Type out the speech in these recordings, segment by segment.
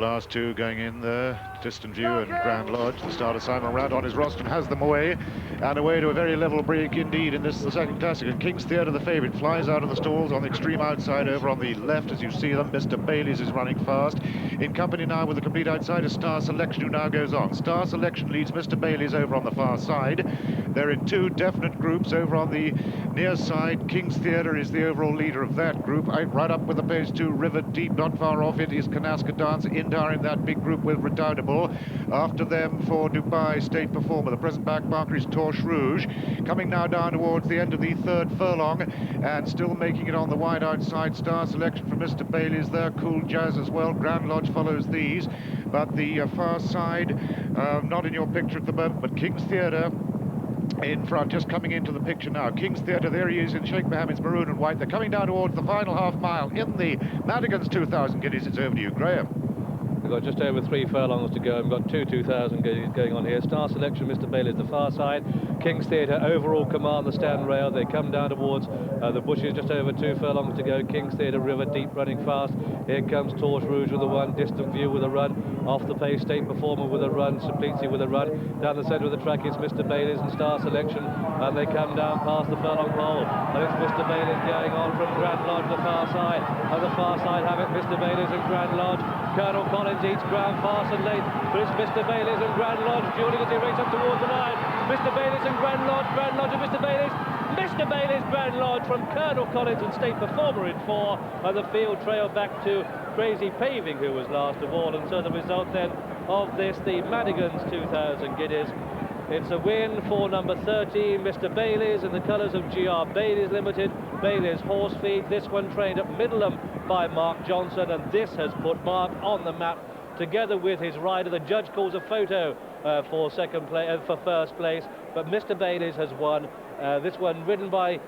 Last two going in there, Distant View and Grand Lodge. The starter Simon Rad on his rostrum has them away, and away to a very level break indeed in this, the second classic. And King's Theatre, the favourite, flies out of the stalls on the extreme outside over on the left as you see them. Mr. Bailey's is running fast. In company now with the complete outside is Star Selection, who now goes on. Star Selection leads Mr. Bailey's over on the far side. They're in two definite groups over on the near side. King's Theatre is the overall leader of that group. Right up with the pace to River Deep, not far off it is Kanaska Dance. Indar in that big group with Redoubtable. After them for Dubai State Performer. The present back marker is Torche Rouge. Coming now down towards the end of the third furlong and still making it on the wide outside. Star Selection from Mr. Bailey's there. Cool Jazz as well. Grand Lodge follows these. But the far side, not in your picture at the moment, but King's Theatre in front, just coming into the picture now. King's Theatre, there he is in Sheikh Mohammed's maroon and white. They're coming down towards the final half mile in the Madagans 2,000 guineas. It's over to you, Graham. We've got just over 3 furlongs to go. We've got 2,000 going on here. Star Selection, Mr. Bailey's the far side. King's Theatre, overall command the stand rail. They come down towards the bushes, just over 2 furlongs to go. King's Theatre, River Deep running fast. Here comes Torche Rouge with a one. Distant View with a run. Off the pace, State Performer with a run. Suplizi with a run. Down the centre of the track, it's Mr. Bailey's and Star Selection. And they come down past the furlong pole. And it's Mr. Bailey's going on from Grand Lodge, the far side. And the far side have it, Mr. Bailey's and Grand Lodge. Colonel Collins eats ground fast and late, but it's Mr. Bailey's and Grand Lodge dueling as they race up towards the line. Mr. Bailey's and Grand Lodge and Mr. Bailey's. Mr. Bailey's, Grand Lodge from Colonel Collins and State Performer in 4, and the field trail back to Crazy Paving, who was last of all. And so the result then of this, the Madagans 2,000 guineas. It's a win for number 13, Mr. Bailey's, in the colours of GR Bailey's Limited. Bailey's horse feed. This one trained at Middleham by Mark Johnstone, and this has put Mark on the map together with his rider. The judge calls a photo for first place, but Mr. Bailey's has won. This one ridden by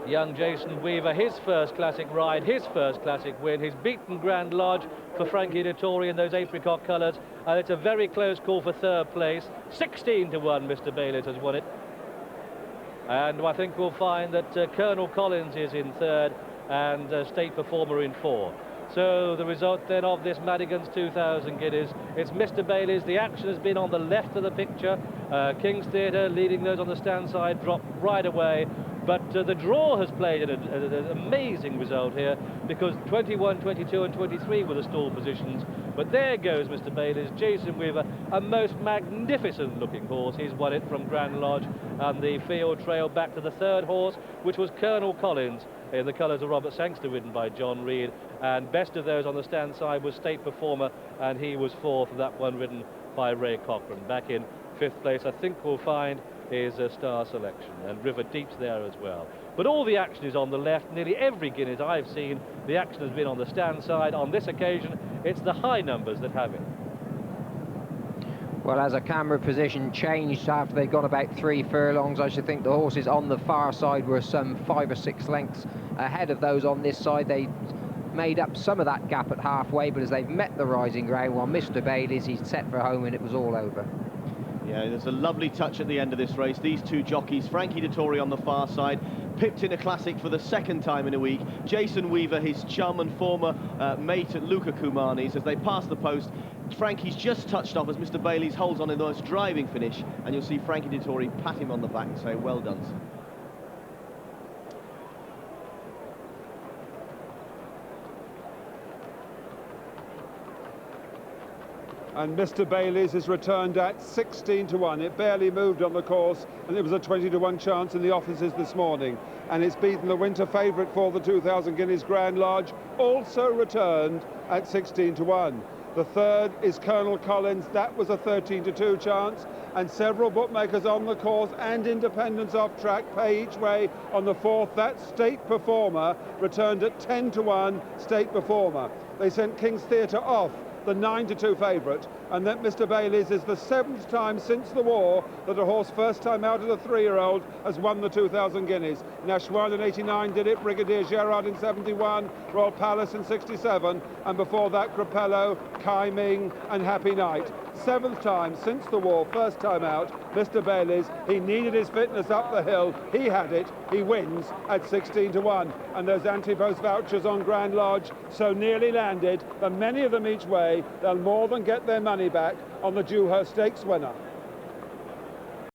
young Jason Weaver, his first classic ride, his first classic win. He's beaten Grand Lodge for Frankie Dettori in those apricot colours, and it's a very close call for third place. 16 to 1, Mr. Bailey's has won it. And I think we'll find that Colonel Collins is in third and State Performer in 4. So the result then of this Madagans 2,000 guineas, it's Mr. Bailey's. The action has been on the left of the picture. King's Theatre leading those on the stand side, dropped right away. But the draw has played an amazing result here, because 21, 22 and 23 were the stall positions. But there goes Mr. Bailey's, Jason Weaver, a most magnificent looking horse. He's won it from Grand Lodge, and the field trail back to the third horse, which was Colonel Collins, in the colours of Robert Sangster, ridden by John Reed. And best of those on the stand side was State Performer, and he was 4th, that one ridden by Ray Cochran. Back in 5th place, I think we'll find, is a Star Selection, and River Deep's there as well. But all the action is on the left. Nearly every Guineas I've seen, the action has been on the stand side. On this occasion, it's the high numbers that have it. Well, as a camera position changed after they'd gone about 3 furlongs, I should think the horses on the far side were some 5 or 6 lengths ahead of those on this side. They made up some of that gap at halfway, but as they've met the rising ground, while Mr. Bailey's, he's set for home and it was all over. Yeah, there's a lovely touch at the end of this race. These two jockeys, Frankie Dettori on the far side, pipped in a classic for the 2nd time in a week. Jason Weaver, his chum and former mate at Luca Kumani's, as they pass the post. Frankie's just touched off as Mr. Bailey's holds on in the most driving finish, and you'll see Frankie Dettori pat him on the back and say, well done, sir. And Mr. Bailey's is returned at 16 to 1. It barely moved on the course, and it was a 20 to 1 chance in the offices this morning. And it's beaten the winter favourite for the 2,000 guineas, Grand Lodge, also returned at 16 to 1. The third is Colonel Collins. That was a 13 to 2 chance, and several bookmakers on the course and independents off track pay each way. On the 4th, that State Performer returned at 10 to 1, State Performer. They sent King's Theatre off, the 9 to 2 favourite, and that Mr. Bailey's is the 7th time since the war that a horse first time out of the 3-year-old has won the 2,000 guineas. Nashwan in 89 did it, Brigadier Gerard in 71, Royal Palace in 67, and before that Crapello, Kai Ming and Happy Night. 7th time since the war, first time out. Mr. Bayliss, he needed his fitness up the hill. He had it. He wins at 16-1. And those anti-post vouchers on Grand Lodge so nearly landed, but many of them each way, they'll more than get their money back on the Dewhurst Stakes winner.